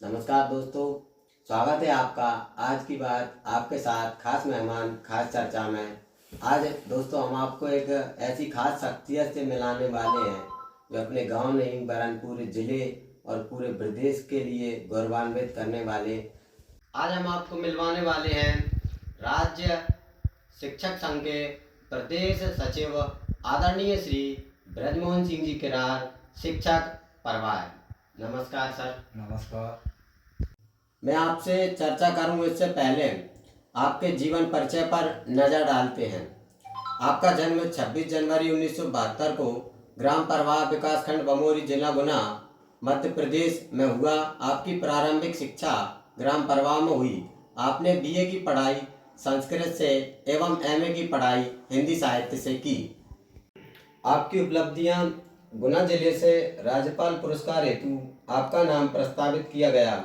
नमस्कार दोस्तों, स्वागत है आपका। आज की बात आपके साथ खास मेहमान खास चर्चा में। आज दोस्तों हम आपको एक ऐसी खास शख्सियत से मिलाने वाले हैं जो अपने गांव नहीं वरन पूरे जिले और पूरे प्रदेश के लिए गौरवान्वित करने वाले। आज हम आपको मिलवाने वाले हैं राज्य शिक्षक संघ के प्रदेश सचिव आदरणीय श्री ब्रजमोहन सिंह जी किरार, शिक्षक परवार। नमस्कार सर। नमस्कार। मैं आपसे चर्चा करूं इससे पहले आपके जीवन परिचय पर नज़र डालते हैं। आपका जन्म 26 जनवरी 1972 को ग्राम परवाह विकासखंड बमोरी जिला गुना मध्य प्रदेश में हुआ। आपकी प्रारंभिक शिक्षा ग्राम परवाह में हुई। आपने बीए की पढ़ाई संस्कृत से एवं एमए की पढ़ाई हिंदी साहित्य से की। आपकी उपलब्धियां गुना जिले से राज्यपाल पुरस्कार हेतु आपका नाम प्रस्तावित किया गया।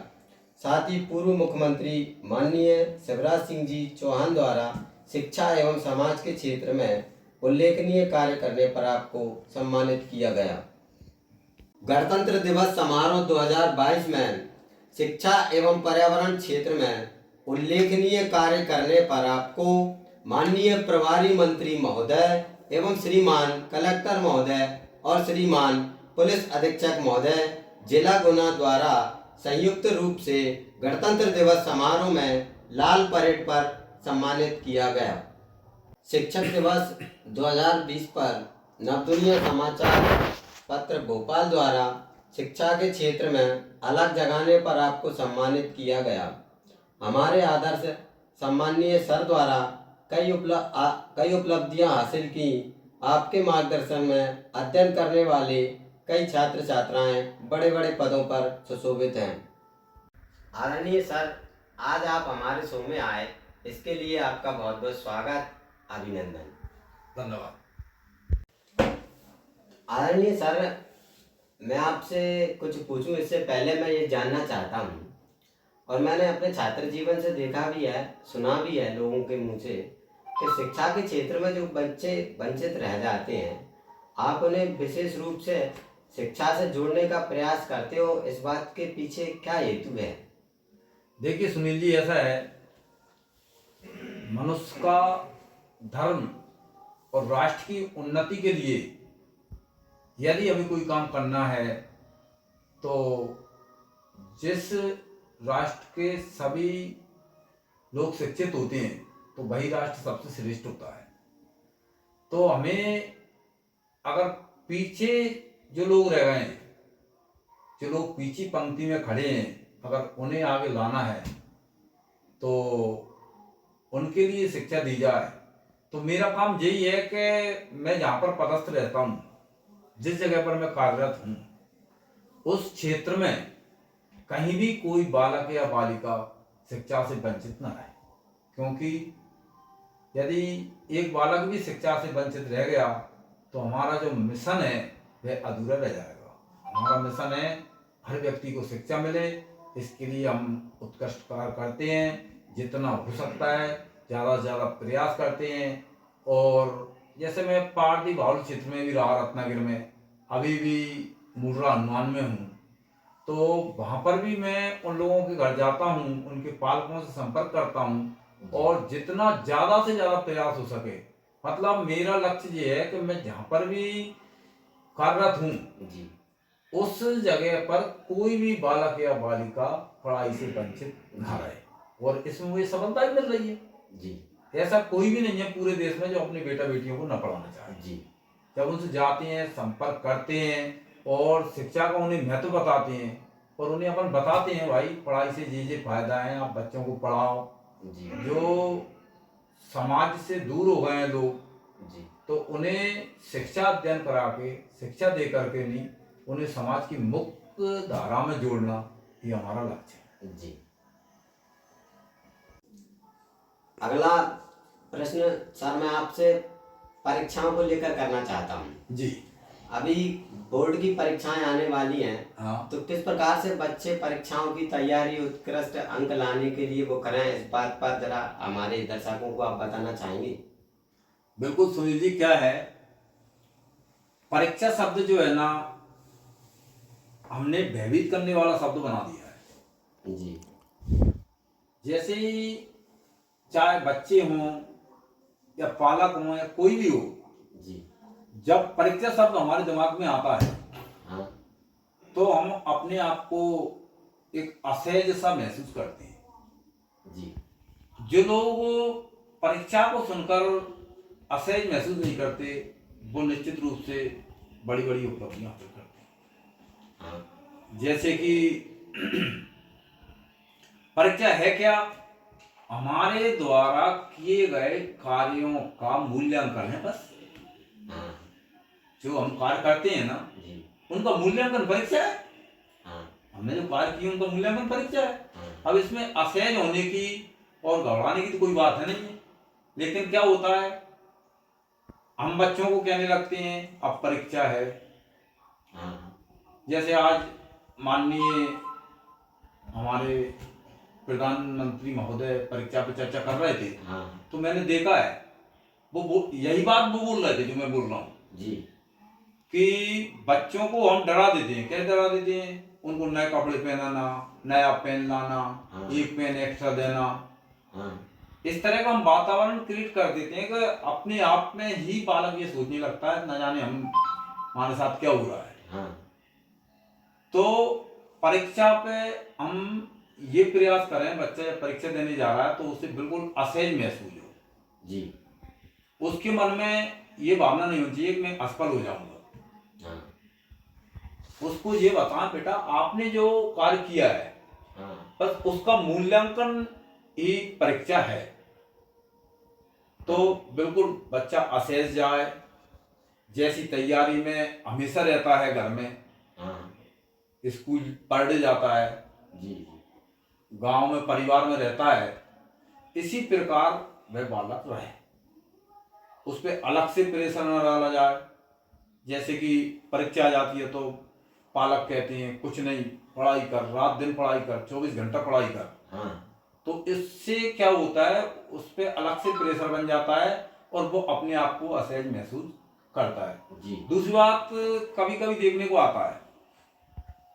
साथ ही पूर्व मुख्यमंत्री माननीय शिवराज सिंह जी चौहान द्वारा शिक्षा एवं समाज के क्षेत्र में उल्लेखनीय कार्य करने पर आपको सम्मानित किया गया। गणतंत्र दिवस समारोह 2022 में शिक्षा एवं पर्यावरण क्षेत्र में उल्लेखनीय कार्य करने पर आपको माननीय प्रभारी मंत्री महोदय एवं श्रीमान कलेक्टर महोदय और श्रीमान पुलिस अधीक्षक महोदय जिला गुना द्वारा संयुक्त रूप से गणतंत्र दिवस समारोह में लाल परेड पर सम्मानित किया गया। शिक्षक दिवस 2020 पर नवदुनिया समाचार पत्र भोपाल द्वारा शिक्षा के क्षेत्र में अलग जगाने पर आपको सम्मानित किया गया। हमारे आदर्श सम्माननीय सर द्वारा कई उपलब्धियां हासिल की। आपके मार्गदर्शन में अध्ययन करने वाले कई छात्र छात्राएं बड़े बड़े पदों पर सुशोभित हैं। आदरणीय सर, आज आप हमारे शो में आए, इसके लिए आपका बहुत बहुत स्वागत, अभिनंदन। धन्यवाद। आदरणीय सर, मैं आपसे कुछ पूछूं इससे पहले मैं ये जानना चाहता हूँ, और मैंने अपने छात्र जीवन से देखा भी है, सुना भी है लोगों के मुंह से कि शिक्षा के क्षेत्र में जो बच्चे वंचित रह जाते हैं, आप उन्हें विशेष रूप से शिक्षा से जोड़ने का प्रयास करते हो। इस बात के पीछे क्या हेतु है? देखिए सुनील जी, ऐसा है, मनुष्य का धर्म और राष्ट्र की उन्नति के लिए यदि हमें कोई काम करना है तो जिस राष्ट्र के सभी लोग शिक्षित होते हैं तो वही राष्ट्र सबसे श्रेष्ठ होता है। तो हमें अगर पीछे जो लोग रह गए हैं, जो लोग पीछे पंक्ति में खड़े हैं, अगर उन्हें आगे लाना है तो उनके लिए शिक्षा दी जाए। तो मेरा काम यही है कि मैं जहाँ पर पदस्थ रहता हूँ, जिस जगह पर मैं कार्यरत हूँ, उस क्षेत्र में कहीं भी कोई बालक या बालिका शिक्षा से वंचित न रहे। क्योंकि यदि एक बालक भी शिक्षा से वंचित रह गया तो हमारा जो मिशन है वह अधूरा रह जाएगा। हमारा मिशन है हर व्यक्ति को शिक्षा मिले, इसके लिए हम उत्कृष्ट कार्य करते हैं, जितना हो सकता है ज़्यादा से ज़्यादा प्रयास करते हैं। और जैसे मैं पारदी बाहुल क्षेत्र में भी रहा, रत्नागिरी में, अभी भी मुर्रा हनुमान में हूँ, तो वहाँ पर भी मैं उन लोगों के घर जाता हूँ, उनके पालकों से संपर्क करता हूँ और जितना ज़्यादा से ज़्यादा प्रयास हो सके, मतलब मेरा लक्ष्य ये है कि मैं जहाँ पर भी कार्यरत हूँ जी, उस जगह पर कोई भी बालक या बालिका पढ़ाई से वंचित ना रहे, और इसमें मुझे सफलता भी मिल रही है जी, ऐसा कोई भी नहीं है पूरे देश में जो अपने बेटा बेटियों को न पढ़ाना चाहे। जी, जब उनसे जाते हैं, संपर्क करते हैं और शिक्षा का उन्हें महत्व बताते हैं और उन्हें अपन बताते हैं भाई पढ़ाई से ये फायदा है, आप बच्चों को पढ़ाओ। जी, जो समाज से दूर हो गए हैं लोग, जी, तो उन्हें शिक्षा अध्ययन करा के, शिक्षा दे करके नहीं, उन्हें समाज की मुख्य धारा में जोड़ना, ये हमारा लक्ष्य है। जी। अगला प्रश्न सर मैं आपसे परीक्षाओं को लेकर करना चाहता हूँ। जी अभी बोर्ड की परीक्षाएं आने वाली हैं, हाँ, तो किस प्रकार से बच्चे परीक्षाओं की तैयारी उत्कृष्ट अंक लाने के लिए वो करें, इस बात पर जरा हमारे दर्शकों को आप बताना चाहेंगे? बिल्कुल सुनील जी, क्या है, परीक्षा शब्द जो है ना, हमने भयभीत करने वाला शब्द बना दिया है। जी। जैसे ही चाहे बच्चे हों या पालक हों या कोई भी हो, जी। जब परीक्षा शब्द हमारे दिमाग में आता है हाँ। तो हम अपने आप को एक असहज सा महसूस करते हैं। जी। जो लोग परीक्षा को सुनकर असहज महसूस नहीं करते, वो निश्चित रूप से बड़ी बड़ी उपलब्धियां हासिल करते हैं। हाँ। जैसे कि परीक्षा है क्या? हमारे द्वारा किए गए कार्यों का मूल्यांकन है बस। हाँ। जो हम कार्य करते हैं ना, जी। उनका मूल्यांकन परीक्षा है। हाँ। हमने जो कार्य किए उनका मूल्यांकन परीक्षा है। हाँ। अब इसमें असहज होने की और घबराने की तो कोई बात है नहीं है। लेकिन क्या होता है, हम बच्चों को कहने लगते हैं अब परीक्षा है। हाँ। जैसे आज माननीय हमारे प्रधानमंत्री महोदय परीक्षा पे चर्चा कर रहे थे, हाँ। तो मैंने देखा है वो यही बात वो बोल रहे थे जो मैं बोल रहा हूँ जी। कि बच्चों को हम डरा देते हैं। कैसे डरा देते हैं? उनको नए कपड़े पहनाना, नया पेन लाना, हाँ। एक पेन एक्स्ट्रा देना, हाँ। इस तरह का हम वातावरण क्रिएट कर देते हैं कि अपने आप में ही बालक ये सोचने लगता है न जाने हमारे साथ क्या हो रहा है। हाँ। तो परीक्षा पे हम ये प्रयास करें, बच्चा परीक्षा देने जा रहा है तो उसे बिल्कुल असहज महसूस हो। जी। उसके मन में ये भावना नहीं होनी चाहिए कि मैं असफल हो जाऊंगा। हाँ। उसको ये बताएं बेटा आपने जो कार्य किया है हाँ। बस उसका मूल्यांकन ही परीक्षा है। तो बिल्कुल बच्चा असहज जाए, जैसी तैयारी में हमेशा रहता है घर में, हाँ। स्कूल पढ़ने जाता है, जी। गांव में परिवार में रहता है, इसी प्रकार वह बालक रहे। उस पर अलग से प्रेशर न डाला जाए। जैसे कि परीक्षा आ जाती है तो पालक कहते हैं कुछ नहीं, पढ़ाई कर, रात दिन पढ़ाई कर, 24 घंटा पढ़ाई कर। हाँ। तो इससे क्या होता है, उस पर अलग से प्रेशर बन जाता है और वो अपने आप को असहज महसूस करता है। जी। दूसरी बात कभी कभी देखने को आता है,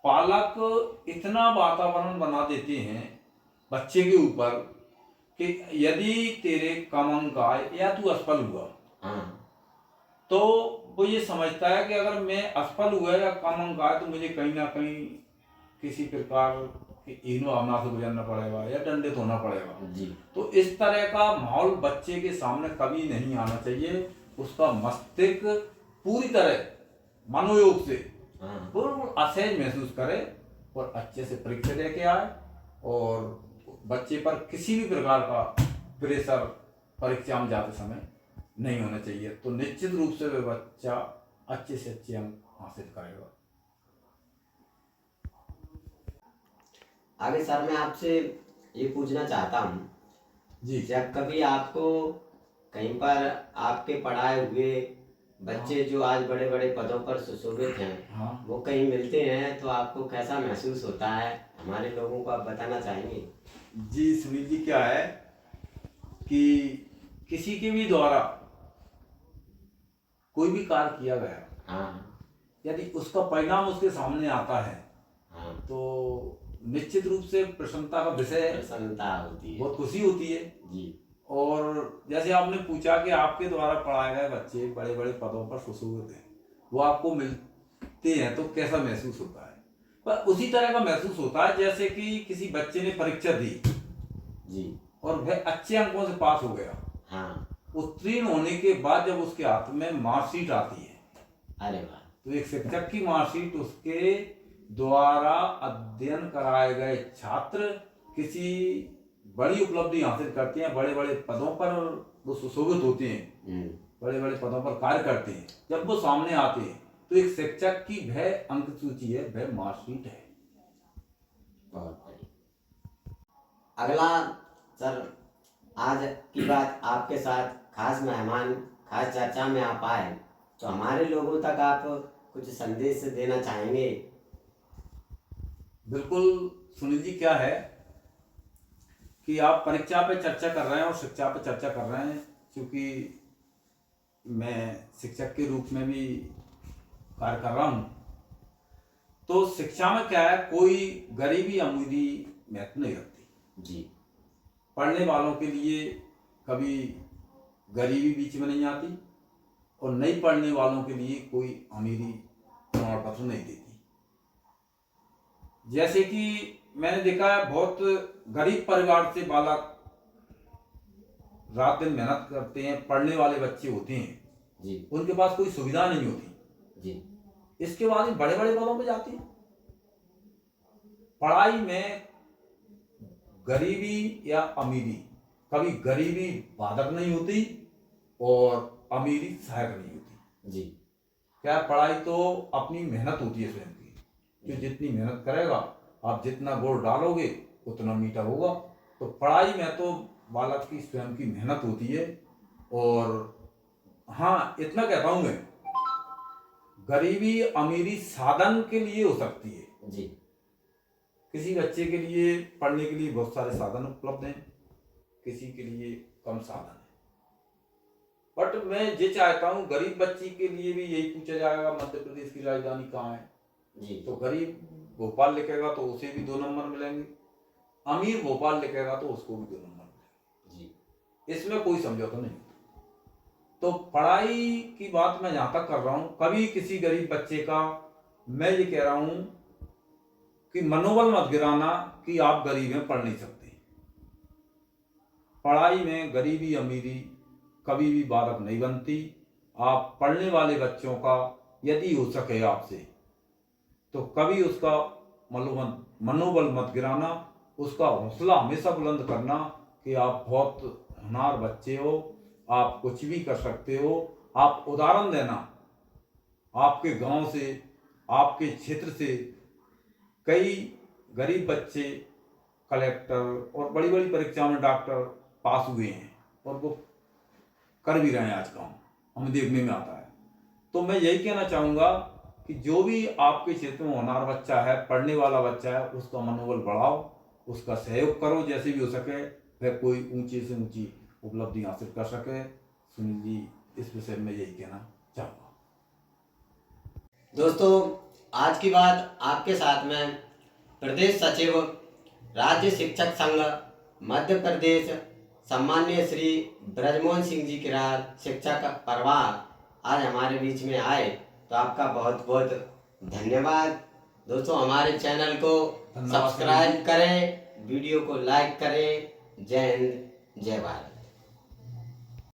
पालक इतना वातावरण बना देते हैं बच्चे के ऊपर कि यदि तेरे कम अंक आए या तू असफल हुआ, हाँ। तो वो ये समझता है कि अगर मैं असफल हुआ या कम अंक आए तो मुझे कहीं ना कहीं किसी प्रकार की हीन भावना से गुजरना पड़ेगा या दंडित होना पड़ेगा। जी। तो इस तरह का माहौल बच्चे के सामने कभी नहीं आना चाहिए। उसका मस्तिष्क पूरी तरह मनोयोग से हाँ। बिल्कुल असहज महसूस करे और अच्छे से परीक्षा दे के आए, और बच्चे पर किसी भी प्रकार का प्रेशर परीक्षा में जाते समय नहीं होना चाहिए। तो निश्चित रूप से वह बच्चा अच्छे से अच्छे अंक हासिल करेगा। आगे सर मैं आपसे ये पूछना चाहता हूँ, जी। जब कभी आपको कहीं पर आपके पढ़ाए हुए बच्चे जो आज बड़े बड़े पदों पर सुशोभित हैं, हाँ वो कहीं मिलते हैं तो आपको कैसा महसूस होता है? हमारे लोगों को आप बताना चाहेंगे? जी सुनील जी, क्या है कि किसी के भी द्वारा कोई भी कार्य किया गया, हाँ। यदि उसका परिणाम उसके सामने आता है हाँ। तो निश्चित रूप से प्रसन्नता का विषय, प्रसन्नता होती है। बहुत खुशी होती है। जी। और जैसे आपने पूछा कि आपके द्वारा पढ़ाए गए बच्चे बड़े बड़े पदों पर सुशोभित हैं, वो आपको मिलते हैं तो कैसा महसूस होता है? पर उसी तरह का महसूस होता है जैसे कि किसी बच्चे ने परीक्षा दी जी। और वह अच्छे अंकों से पास हो गया। हाँ। उत्तीर्ण होने के बाद जब उसके हाथ में मार्कशीट आती है, अरे वाह। तो एक शिक्षक की मार्कशीट उसके द्वारा अध्ययन कराए गए छात्र किसी बड़ी उपलब्धि हासिल करते हैं, बड़े बड़े पदों पर वो सुशोभित होते हैं, बड़े बड़े पदों पर कार्य करते हैं, जब वो सामने आते हैं तो एक शिक्षक की वह अंक सूची है, वह मार्कशीट है। बहुत बढ़िया। अगला सर, आज की बात आपके साथ खास मेहमान खास चर्चा में आप आए तो हमारे लोगों तक आप कुछ संदेश देना चाहेंगे? बिल्कुल सुनील जी, क्या है कि आप परीक्षा पे चर्चा कर रहे हैं और शिक्षा पे चर्चा कर रहे हैं, क्योंकि मैं शिक्षक के रूप में भी कार्य कर रहा हूँ। तो शिक्षा में क्या है, कोई गरीबी अमीरी महत्व नहीं रखती। जी। पढ़ने वालों के लिए कभी गरीबी बीच में नहीं आती और नहीं पढ़ने वालों के लिए कोई अमीरी प्रमाण पत्र नहीं देती। जैसे कि मैंने देखा है, बहुत गरीब परिवार से बालक रात दिन मेहनत करते हैं, पढ़ने वाले बच्चे होते हैं जी। उनके पास कोई सुविधा नहीं होती जी। इसके बाद ही बड़े बड़े पदों पे जाते हैं। पढ़ाई में गरीबी या अमीरी, कभी गरीबी बाधक नहीं होती और अमीरी सहायक नहीं होती। जी। क्या पढ़ाई तो अपनी मेहनत होती है स्वयं की, जो जितनी मेहनत करेगा, आप जितना गुड़ डालोगे उतना मीठा होगा। तो पढ़ाई में तो बालक की स्वयं की मेहनत होती है। और हाँ, इतना कहता हूं मैं, गरीबी अमीरी साधन के लिए हो सकती है। जी। किसी बच्चे के लिए पढ़ने के लिए बहुत सारे साधन उपलब्ध हैं, किसी के लिए कम साधन है। बट मैं ये चाहता हूँ, गरीब बच्ची के लिए भी यही पूछा जाएगा मध्य प्रदेश की राजधानी कहाँ है। जी। तो गरीब भोपाल लिखेगा तो उसे भी 2 नंबर मिलेंगे, अमीर भोपाल लिखेगा तो उसको भी 2 नंबर मिलेंगे। जी। इसमें कोई समझौता नहीं। तो पढ़ाई की बात मैं जहां तक कर रहा हूं, कभी किसी गरीब बच्चे का मैं ये कह रहा हूं कि मनोबल मत गिराना कि आप गरीब हैं, पढ़ नहीं सकते। पढ़ाई में गरीबी अमीरी कभी भी बाधक नहीं बनती। आप पढ़ने वाले बच्चों का यदि हो सके आपसे, तो कभी उसका मनोबल मत गिराना, उसका हौसला हमेशा बुलंद करना कि आप बहुत होनहार बच्चे हो, आप कुछ भी कर सकते हो। आप उदाहरण देना, आपके गांव से, आपके क्षेत्र से कई गरीब बच्चे कलेक्टर और बड़ी बड़ी परीक्षा में डॉक्टर पास हुए हैं और वो कर भी रहे हैं आज काम, हमें देखने में आता है। तो मैं यही कहना चाहूँगा कि जो भी आपके क्षेत्र में होनहार बच्चा है, पढ़ने वाला बच्चा है, उसका मनोबल बढ़ाओ, उसका सहयोग करो जैसे भी हो सके, वह कोई ऊंची से ऊंची उपलब्धि हासिल कर सके। सुनील जी, इस विषय में यही कहना चाहूँगा। दोस्तों, आज की बात आपके साथ में प्रदेश सचिव राज्य शिक्षक संघ मध्य प्रदेश सम्माननीय श्री ब्रजमोहन सिंह जी किरार शिक्षक प्रवाह आज हमारे बीच में आए, तो आपका बहुत बहुत धन्यवाद। दोस्तों, हमारे चैनल को सब्सक्राइब करें, वीडियो को लाइक करें। जय हिंद, जय भारत।